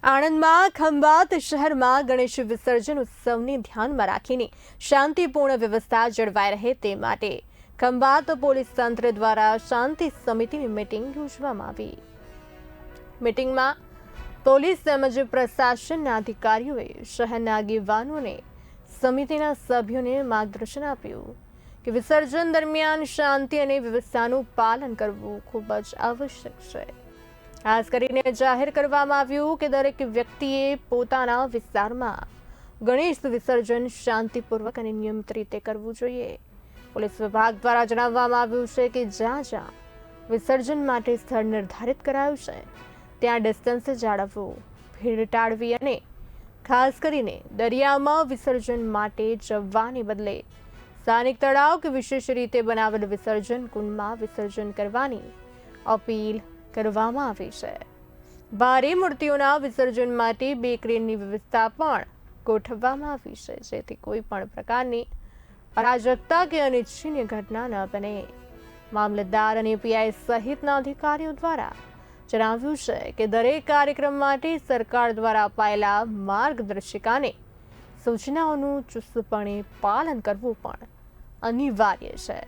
આણંદમાં ખંભાત શહેરમાં ગણેશ વિસર્જન ઉત્સવને ધ્યાનમાં રાખીને શાંતિપૂર્ણ વ્યવસ્થા જળવાઈ રહે તે માટે ખંભાત પોલીસ તંત્ર દ્વારા શાંતિ સમિતિની મીટિંગ યોજવામાં આવી। મીટિંગમાં પોલીસ તેમજ પ્રશાસનના અધિકારીઓએ શહેરના આગેવાનોને સમિતિના સભ્યોને માર્ગદર્શન આપ્યું કે વિસર્જન દરમિયાન શાંતિ અને વ્યવસ્થાનું પાલન કરવું ખૂબ જ આવશ્યક છે। ખાસ કરીને જાહેર કરવામાં આવ્યું કે દરેક વ્યક્તિએ પોતાના વિસ્તારમાં ગણેશ વિસર્જન શાંતિપૂર્વક અને નિયમિત રીતે કરવું જોઈએ। પોલીસ વિભાગ દ્વારા જણાવવામાં આવ્યું છે કે જ્યાં વિસર્જન માટે સ્થળ નિર્ધારિત કરાયું છે ત્યાં ડિસ્ટન્સ જાળવવું, ભીડ ટાળવી અને ખાસ કરીને દરિયામાં વિસર્જન માટે જવાને બદલે સ્થાનિક તળાવ કે વિશેષ રીતે બનાવેલ વિસર્જન કુંડમાં વિસર્જન કરવાની અપીલ કરવામાં આવી છે। ભારે મૂર્તિઓના વિસર્જન માટે 2 ક્રેનની વ્યવસ્થા પણ ગોઠવવામાં આવી છે જેથી કોઈ પણ પ્રકારની અરાજકતા કે અનિચ્છનીય ઘટના ન બને। મામલતદાર અને પીઆઈ સહિતના અધિકારીઓ દ્વારા જણાવ્યું છે કે દરેક કાર્યક્રમ માટે સરકાર દ્વારા અપાયેલા માર્ગદર્શિકાને સૂચનાઓનું ચુસ્તપણે પાલન કરવું પણ અનિવાર્ય છે।